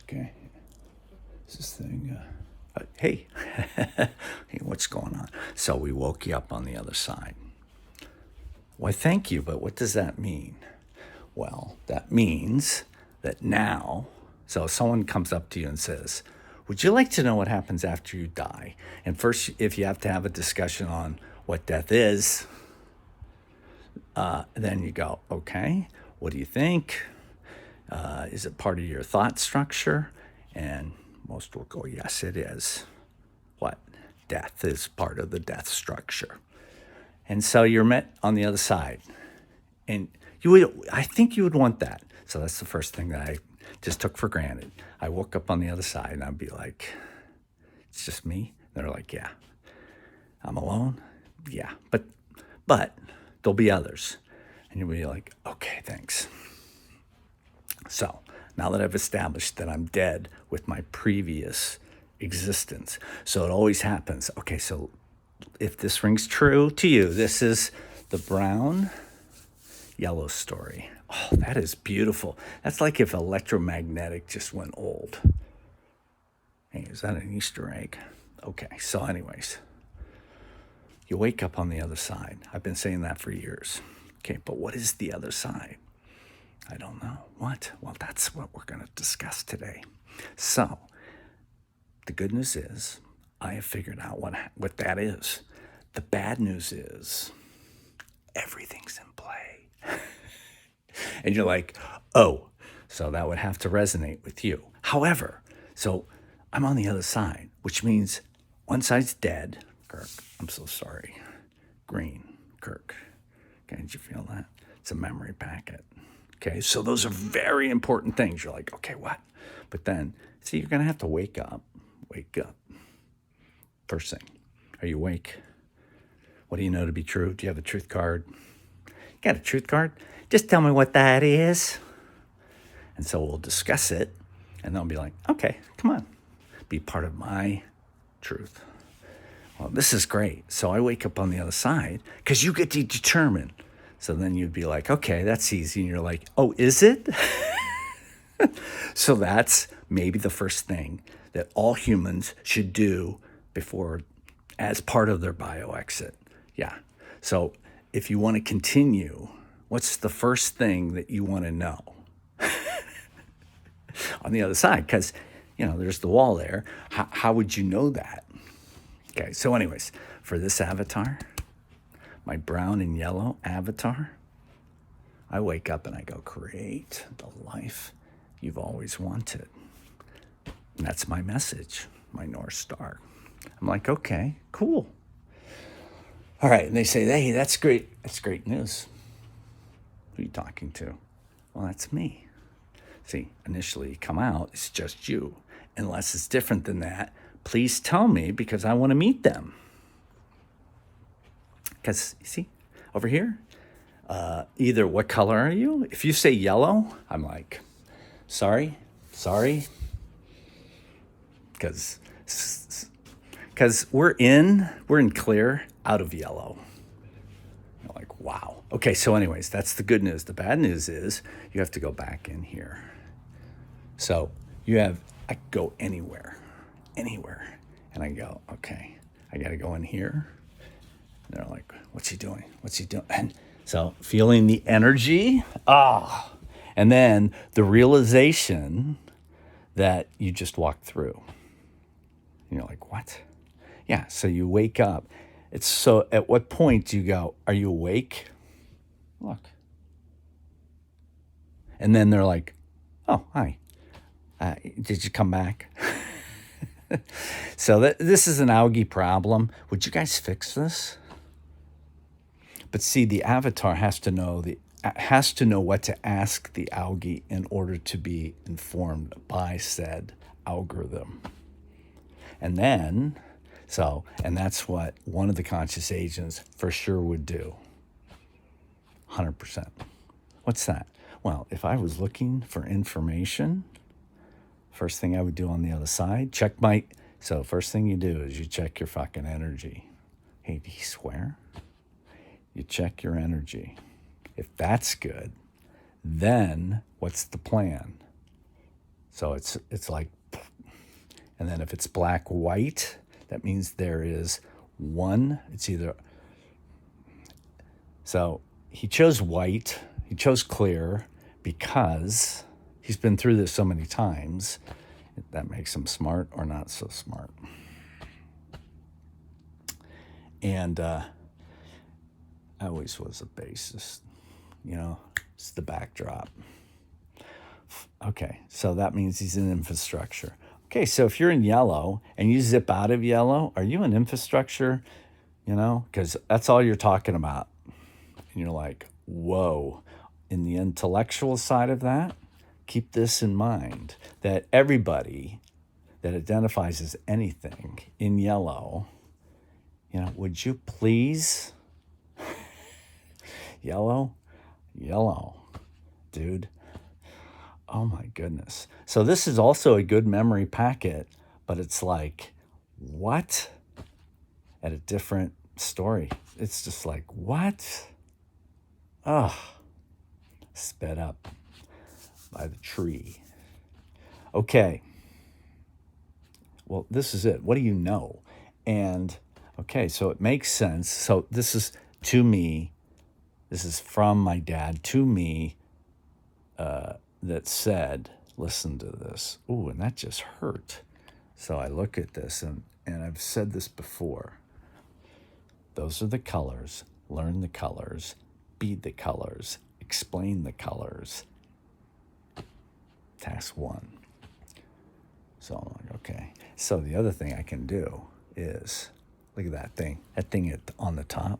Okay. Is this thing? Hey, hey, what's going on? So we woke you up on the other side. Why, thank you, but what does that mean? Well, that means that now, so if someone comes up to you and says, would you like to know what happens after you die? And first, if you have to have a discussion on what death is, then you go, okay, what do you think? Is it part of your thought structure? And most will go, yes, it is. What? Death is part of the death structure. And so you're met on the other side. And I think you would want that. So that's the first thing that I just took for granted. I woke up on the other side and I'd be like, it's just me. They're like, yeah. I'm alone? Yeah. But there'll be others. And you'll be like, okay, thanks. So now that I've established that I'm dead with my previous existence, so it always happens. Okay, so if this rings true to you, this is the brown yellow story. Oh, that is beautiful. That's like if electromagnetic just went old. Hey, is that an Easter egg? Okay, so anyways, you wake up on the other side. I've been saying that for years. Okay, but what is the other side? I don't know. What? Well, that's what we're going to discuss today. So, the good news is I have figured out what that is. The bad news is everything's in play. And you're like, oh, so that would have to resonate with you. However, so I'm on the other side, which means one side's dead. Kirk, I'm so sorry. Green, Kirk. Okay, did you feel that? It's a memory packet. Okay, so those are very important things. You're like, okay, what? But then, see, you're going to have to wake up. Wake up. First thing, are you awake? What do you know to be true? Do you have a truth card? You got a truth card? Just tell me what that is. And so we'll discuss it, and they'll be like, okay, come on. Be part of my truth. Well, this is great. So I wake up on the other side because you get to determine. So then you'd be like, okay, that's easy. And you're like, oh, is it? So that's maybe the first thing that all humans should do before, as part of their bio-exit. Yeah. So if you want to continue, what's the first thing that you want to know on the other side? Because, there's the wall there. How would you know that? Okay, so anyways, for this avatar, my brown and yellow avatar, I wake up and I go, create the life you've always wanted. And that's my message, my North Star. I'm like, okay, cool. All right, and they say, hey, that's great. That's great news. Who are you talking to? Well, that's me. See, initially you come out, it's just you. Unless it's different than that, please tell me because I want to meet them. Because, you see, over here, either what color are you? If you say yellow, I'm like, sorry. Because we're in clear out of yellow. You're like, wow. Okay, so anyways, that's the good news. The bad news is you have to go back in here. So I can go anywhere. And I go, okay, I got to go in here. And they're like, what's he doing? And so feeling the energy, and then the realization that you just walked through. And you're like, what? Yeah, so you wake up. So at what point do you go, are you awake? Look. And then they're like, oh, hi. Did you come back? So this is an Augie problem. Would you guys fix this? But see, the avatar has to know what to ask the Augie in order to be informed by said algorithm. And then, and that's what one of the conscious agents for sure would do. 100%. What's that? Well, if I was looking for information, first thing I would do on the other side, so first thing you do is you check your fucking energy. Hey, do you swear? You check your energy. If that's good, then what's the plan? So it's like, and then if it's black white, that means there is one. It's either, so he chose white, he chose clear because he's been through this so many times. That makes him smart or not so smart. And I always was a bassist, it's the backdrop. Okay, so that means he's in infrastructure. Okay, so if you're in yellow and you zip out of yellow, are you in infrastructure? Because that's all you're talking about. And you're like, whoa. In the intellectual side of that, keep this in mind, that everybody that identifies as anything in yellow, would you please? Yellow, dude. Oh my goodness. So this is also a good memory packet, but it's like, what? At a different story. It's just like, what? Ugh. Sped up by the tree. Okay. Well, this is it. What do you know? And okay, so it makes sense. So this is to me, this is from my dad to me, that said, listen to this. Ooh, and that just hurt. So I look at this, and I've said this before. Those are the colors. Learn the colors. Be the colors. Explain the colors. Task 1. So I'm like, okay. So the other thing I can do is, look at that thing. That thing on the top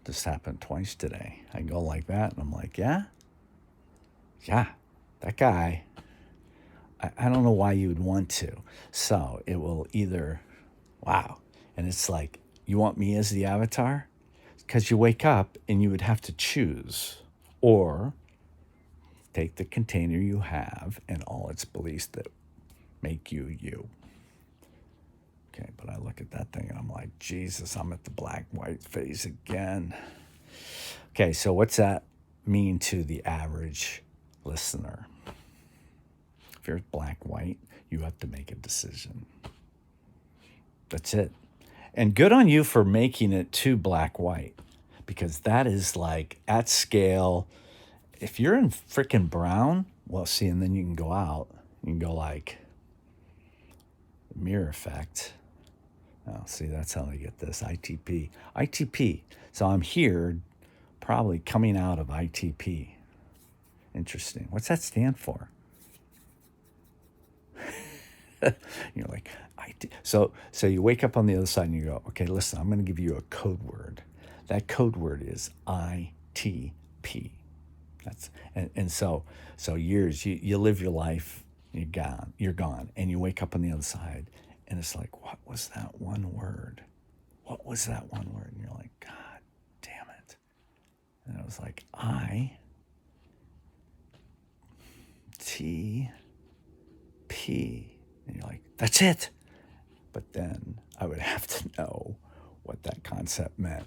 just happened twice today. I go like that, and I'm like, yeah, that guy. I don't know why you would want to. So it will either, wow. And it's like, you want me as the avatar? Because you wake up and you would have to choose, or take the container you have and all its beliefs that make you you. Okay, but I look at that thing and I'm like, Jesus, I'm at the black-white phase again. Okay, so what's that mean to the average listener? If you're black-white, you have to make a decision. That's it. And good on you for making it to black-white, because that is like at scale. If you're in freaking brown, well, see, and then you can go out. You can go like mirror effect. Oh, see, that's how they get this. ITP. So I'm here, probably coming out of ITP. Interesting. What's that stand for? You're like, so you wake up on the other side and you go, okay, listen, I'm going to give you a code word. That code word is ITP. And so years, you live your life, you're gone, and you wake up on the other side, and it's like, what was that one word? What was that one word? And you're like, God damn it. And it was like, ITP. And you're like, that's it. But then I would have to know what that concept meant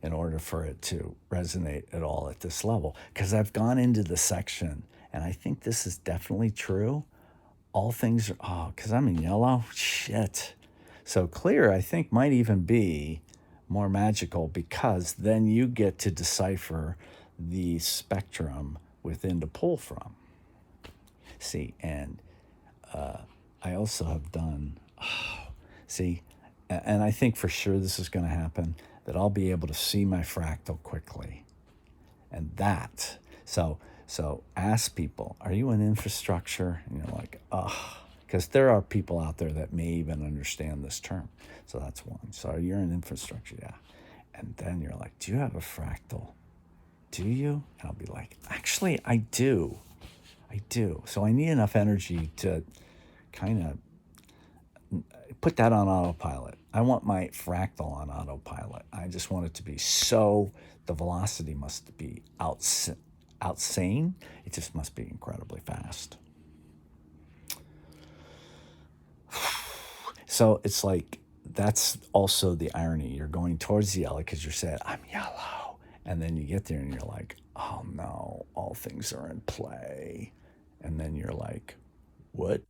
in order for it to resonate at all at this level. Because I've gone into the section, and I think this is definitely true. All things are, because I'm in yellow, shit. So clear, I think, might even be more magical, because then you get to decipher the spectrum within to pull from. See, and I also have done, and I think for sure this is going to happen, that I'll be able to see my fractal quickly. And that, so ask people, are you in infrastructure? And you're like, because there are people out there that may even understand this term. So that's one. So you're in infrastructure, yeah. And then you're like, do you have a fractal? Do you? And I'll be like, actually, I do. So I need enough energy to kind of put that on autopilot. I want my fractal on autopilot. I just want it to be so, the velocity must be outsane. It just must be incredibly fast. So it's like, that's also the irony. You're going towards the yellow because you're saying, I'm yellow. And then you get there and you're like, oh no, all things are in play. And then you're like, what